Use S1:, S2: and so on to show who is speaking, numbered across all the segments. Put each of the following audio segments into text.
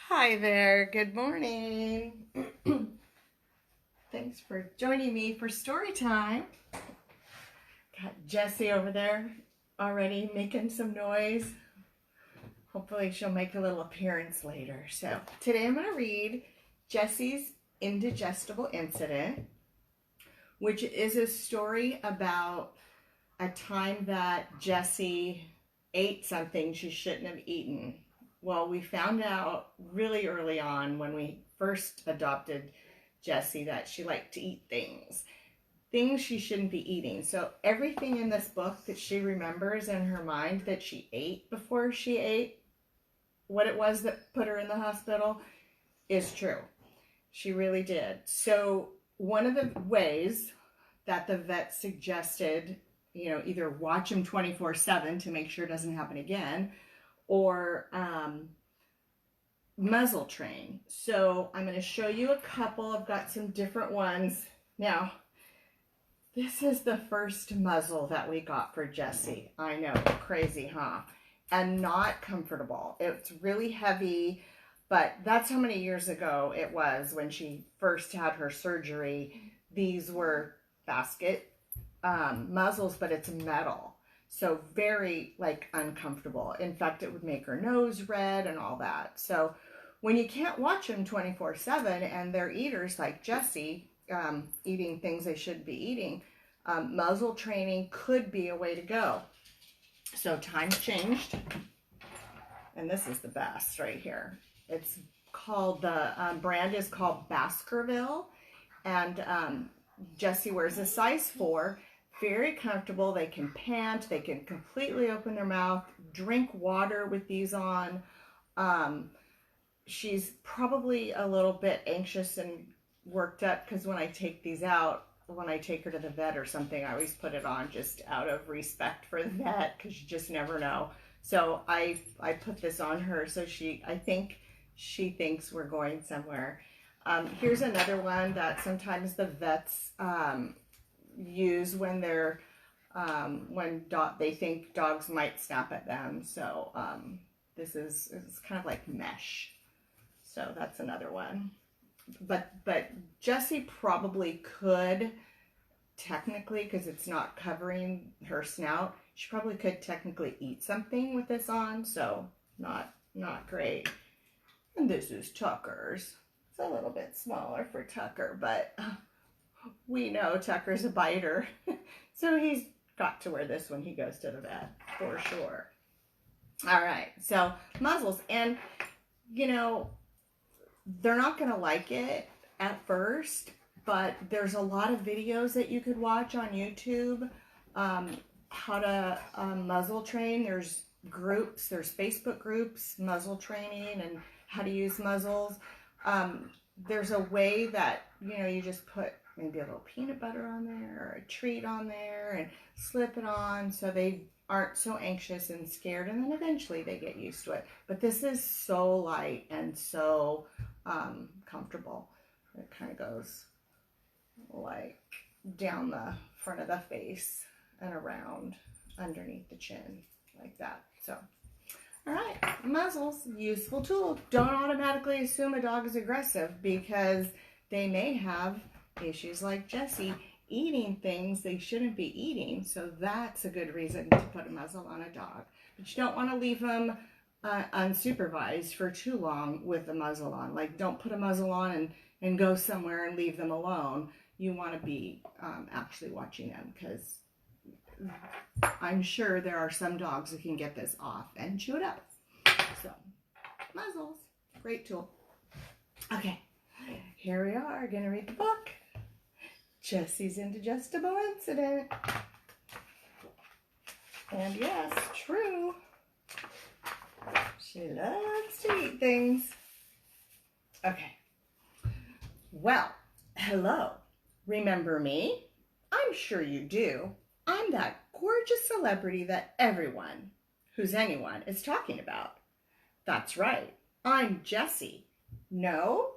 S1: Hi there, good morning. Thanks for joining me for story time. Got Jessie over there already making some noise. Hopefully she'll make a little appearance later. So today I'm going to read Jessie's Indigestible Incident, which is a story about a time that Jessie ate something she shouldn't have eaten. Well, we found out really early on when we first adopted Jessie that she liked to eat things she shouldn't be eating. So everything in this book that she remembers in her mind that she ate before she ate what it was that put her in the hospital is true. She really did. So one of the ways that the vet suggested, either watch him 24/7 to make sure it doesn't happen again, or muzzle train. So I'm going to show you a couple. I've got some different ones. Now, this is the first muzzle that we got for Jessie. I know, crazy, huh? And not comfortable. It's really heavy, but that's how many years ago it was when she first had her surgery. These were basket muzzles, but it's metal. So very uncomfortable. In fact, it would make her nose red and all that. So when you can't watch them 24/7 and they're eaters like Jessie, eating things they shouldn't be eating, muzzle training could be a way to go. So times changed. And this is the best right here. It's called, the brand is called Baskerville. And Jessie wears a size 4. Very comfortable. They can pant. They can completely open their mouth, drink water with these on. She's probably a little bit anxious and worked up because when I take these out, when I take her to the vet or something, I always put it on just out of respect for the vet because you just never know. So I put this on her so I think she thinks we're going somewhere. Here's another one that sometimes the vets use when they're they think dogs might snap at them. So it's kind of like mesh. So that's another one. But Jessie probably could technically, because it's not covering her snout, she probably could technically eat something with this on. So not great. And this is Tucker's. It's a little bit smaller for Tucker, but we know Tucker's a biter. So he's got to wear this when he goes to the vet for sure. All right, so muzzles. And, they're not going to like it at first, but there's a lot of videos that you could watch on YouTube, how to muzzle train. There's groups, there's Facebook groups, muzzle training and how to use muzzles. There's a way that, you just put maybe a little peanut butter on there or a treat on there and slip it on so they aren't so anxious and scared, and then eventually they get used to it. But this is so light and so comfortable. It kind of goes like down the front of the face and around underneath the chin like that. So all right, muzzles, useful tool. Don't automatically assume a dog is aggressive because they may have issues like Jessie, eating things they shouldn't be eating. So that's a good reason to put a muzzle on a dog. But you don't want to leave them unsupervised for too long with the muzzle on. Like, don't put a muzzle on and go somewhere and leave them alone. You want to be actually watching them, because I'm sure there are some dogs that can get this off and chew it up. So, muzzles, great tool. Okay, here we are, gonna read the book. Jessie's Indigestible Incident. And yes, true. She loves to eat things. Okay. Well, hello. Remember me? I'm sure you do. I'm that gorgeous celebrity that everyone, who's anyone, is talking about. That's right. I'm Jessie. No?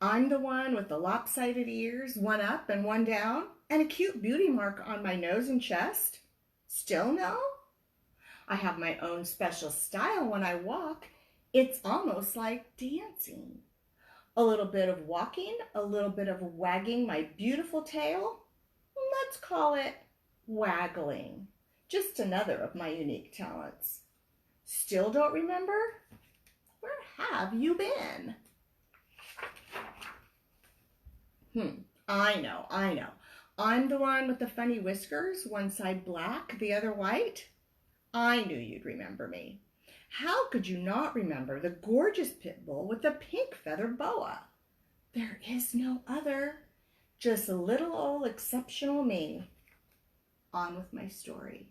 S1: I'm the one with the lopsided ears, one up and one down, and a cute beauty mark on my nose and chest. Still no? I have my own special style when I walk. It's almost like dancing. A little bit of walking, a little bit of wagging my beautiful tail. Let's call it waggling. Just another of my unique talents. Still don't remember? Where have you been? I know. I'm the one with the funny whiskers, one side black, the other white. I knew you'd remember me. How could you not remember the gorgeous pit bull with the pink feather boa? There is no other, just a little old exceptional me. On with my story.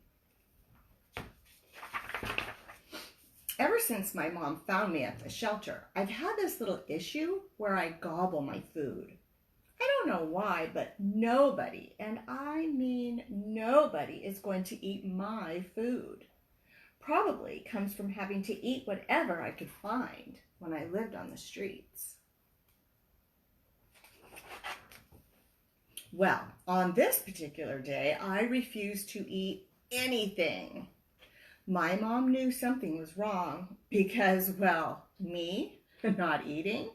S1: Ever since my mom found me at the shelter, I've had this little issue where I gobble my food. I don't know why, but nobody, and I mean nobody, is going to eat my food. Probably comes from having to eat whatever I could find when I lived on the streets. Well, on this particular day, I refused to eat anything. My mom knew something was wrong because, well, me not eating.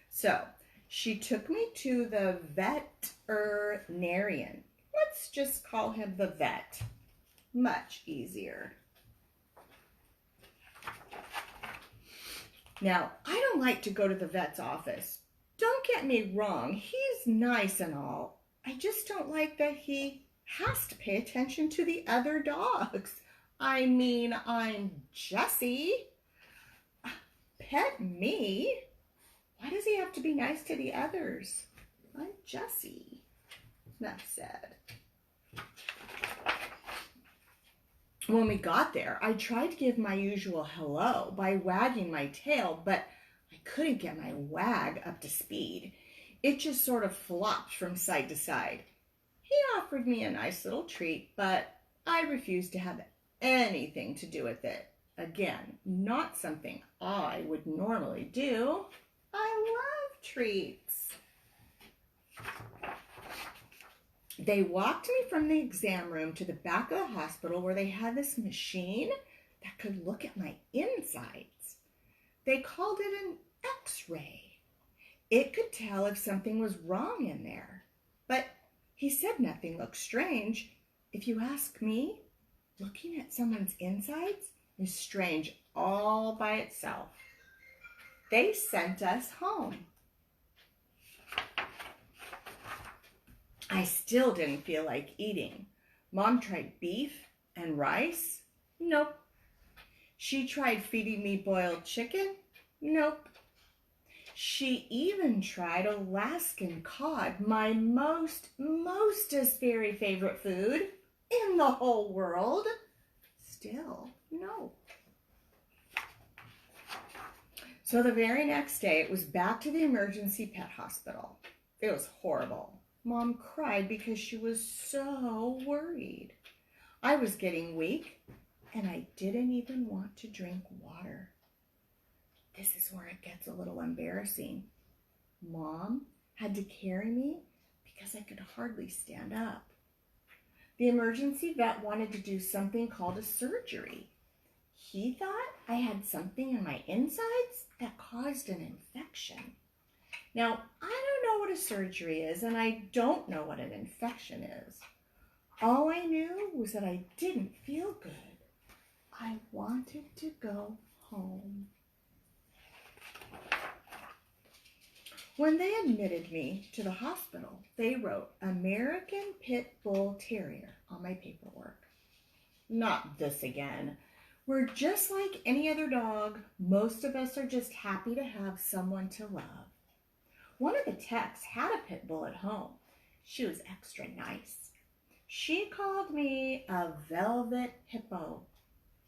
S1: So she took me to the veterinarian. Let's just call him the vet. Much easier. Now, I don't like to go to the vet's office. Don't get me wrong, he's nice and all. I just don't like that he has to pay attention to the other dogs. I mean, I'm Jessie. Pet me? Why does he have to be nice to the others? I'm Jessie. Enough said. When we got there, I tried to give my usual hello by wagging my tail, but I couldn't get my wag up to speed. It just sort of flopped from side to side. He offered me a nice little treat, but I refused to have anything to do with it. Again, not something I would normally do. I love treats. They walked me from the exam room to the back of the hospital where they had this machine that could look at my insides. They called it an X-ray. It could tell if something was wrong in there. But he said nothing looked strange. If you ask me, looking at someone's insides is strange all by itself. They sent us home. I still didn't feel like eating. Mom tried beef and rice. Nope. She tried feeding me boiled chicken. Nope. She even tried Alaskan cod, my mostest very favorite food in the whole world. Still, no. So the very next day, it was back to the emergency pet hospital. It was horrible. Mom cried because she was so worried. I was getting weak, and I didn't even want to drink water. This is where it gets a little embarrassing. Mom had to carry me because I could hardly stand up. The emergency vet wanted to do something called a surgery. He thought I had something in my insides that caused an infection. Now, I don't know what a surgery is, and I don't know what an infection is. All I knew was that I didn't feel good. I wanted to go home. When they admitted me to the hospital, they wrote American Pit Bull Terrier on my paperwork. Not this again. We're just like any other dog. Most of us are just happy to have someone to love. One of the techs had a pit bull at home. She was extra nice. She called me a velvet hippo.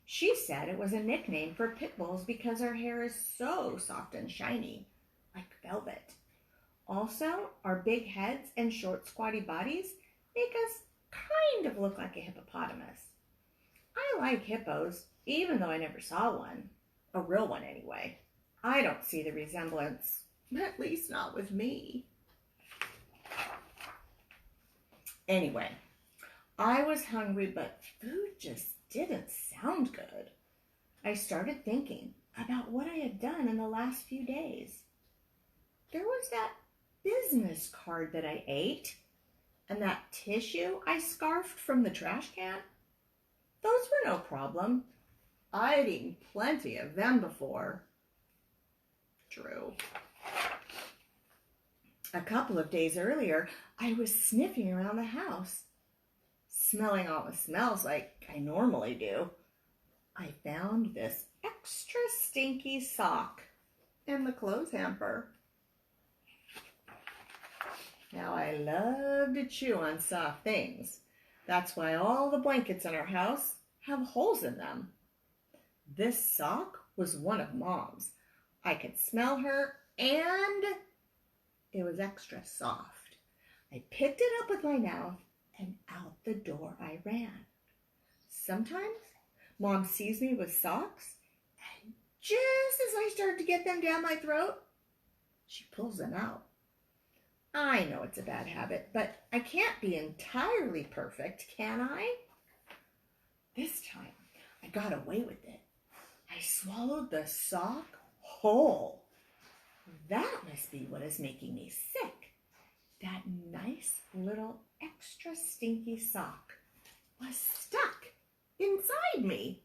S1: She said it was a nickname for pit bulls because her hair is so soft and shiny, like velvet. Also, our big heads and short squatty bodies make us kind of look like a hippopotamus. I like hippos, even though I never saw one. A real one anyway. I don't see the resemblance, at least not with me. Anyway, I was hungry, but food just didn't sound good. I started thinking about what I had done in the last few days. There was that business card that I ate, and that tissue I scarfed from the trash can. Those were no problem. I had eaten plenty of them before. True. A couple of days earlier, I was sniffing around the house, smelling all the smells like I normally do. I found this extra stinky sock in the clothes hamper. Now, I love to chew on soft things. That's why all the blankets in our house have holes in them. This sock was one of Mom's. I could smell her, and it was extra soft. I picked it up with my mouth, and out the door I ran. Sometimes Mom sees me with socks, and just as I start to get them down my throat, she pulls them out. I know it's a bad habit, but I can't be entirely perfect, can I? This time, I got away with it. I swallowed the sock whole. That must be what is making me sick. That nice little extra stinky sock was stuck inside me.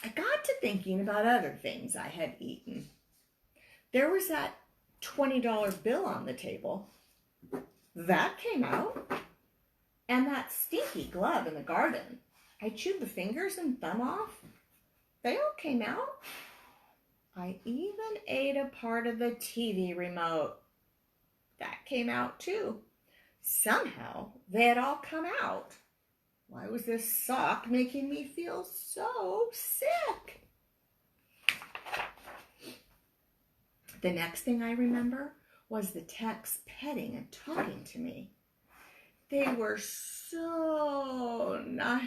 S1: I got to thinking about other things I had eaten. There was that $20 bill on the table. That came out. And that stinky glove in the garden. I chewed the fingers and thumb off. They all came out. I even ate a part of the TV remote. That came out too. Somehow they had all come out. Why was this sock making me feel so sick? The next thing I remember was the techs petting and talking to me. They were so nice.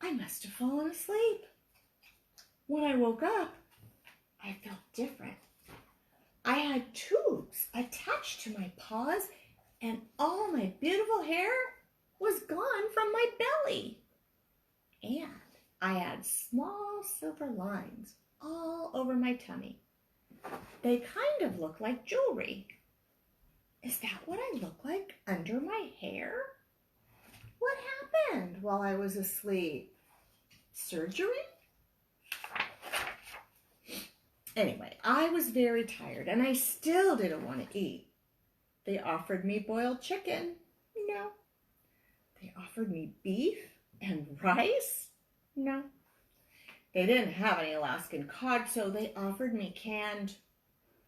S1: I must have fallen asleep. When I woke up, I felt different. I had tubes attached to my paws, and all my beautiful hair was gone from my belly. And I had small silver lines all over my tummy. They kind of look like jewelry. Is that what I look like under my hair? What happened while I was asleep? Surgery? Anyway, I was very tired and I still didn't want to eat. They offered me boiled chicken. No. They offered me beef and rice. No. They didn't have any Alaskan cod, so they offered me canned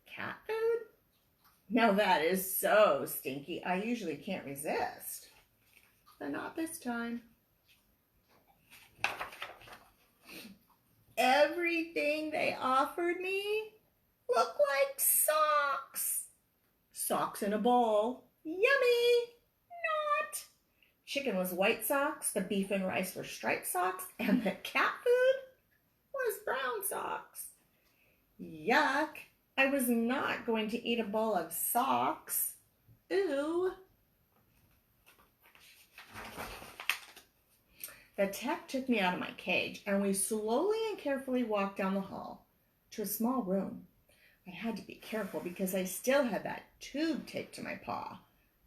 S1: cat food. Now that is so stinky, I usually can't resist. But not this time. Everything they offered me looked like socks. Socks in a bowl. Yummy! Not. Chicken was white socks, the beef and rice were striped socks, and the cat food was brown socks. Yuck. I was not going to eat a bowl of socks. Ooh. The tech took me out of my cage, and we slowly and carefully walked down the hall to a small room. I had to be careful because I still had that tube taped to my paw,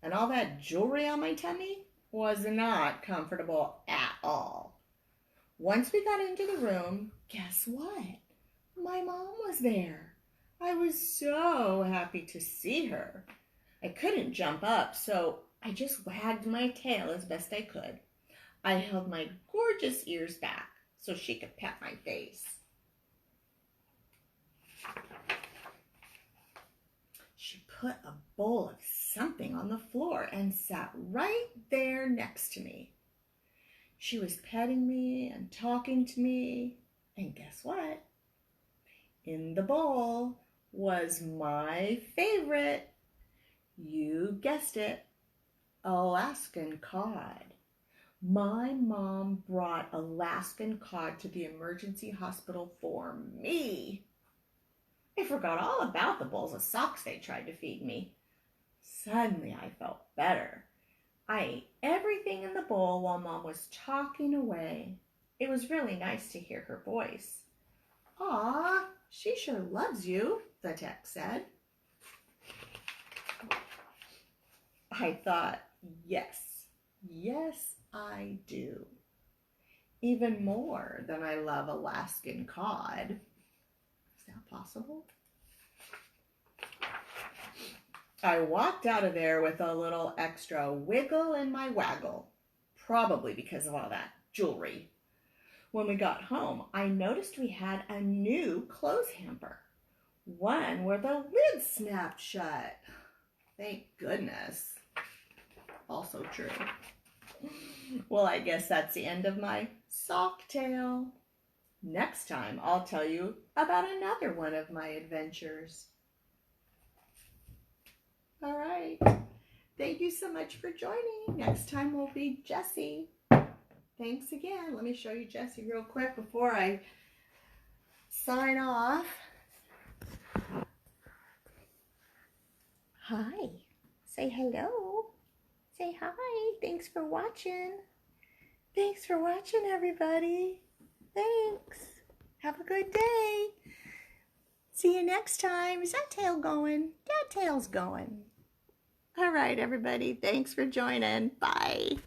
S1: and all that jewelry on my tummy was not comfortable at all. Once we got into the room, guess what? My mom was there. I was so happy to see her. I couldn't jump up, so I just wagged my tail as best I could. I held my gorgeous ears back so she could pet my face. She put a bowl of something on the floor and sat right there next to me. She was petting me and talking to me, and guess what? In the bowl was my favorite, you guessed it, Alaskan cod. My mom brought Alaskan cod to the emergency hospital for me. I forgot all about the bowls of socks they tried to feed me. Suddenly I felt better. I ate everything in the bowl while Mom was talking away. It was really nice to hear her voice. "Aw, she sure loves you," the text said. I thought, yes, I do. Even more than I love Alaskan cod. Is that possible? I walked out of there with a little extra wiggle in my waggle, probably because of all that jewelry. When we got home, I noticed we had a new clothes hamper, one where the lid snapped shut. Thank goodness. Also true. Well, I guess that's the end of my sock tale. Next time, I'll tell you about another one of my adventures. All right. Thank you so much for joining. Next time will be Jessie. Thanks again. Let me show you Jessie real quick before I sign off. Hi. Say hello. Say hi. Thanks for watching. Thanks for watching, everybody. Thanks. Have a good day. See you next time. Is that tail going? That tail's going. All right, everybody. Thanks for joining. Bye.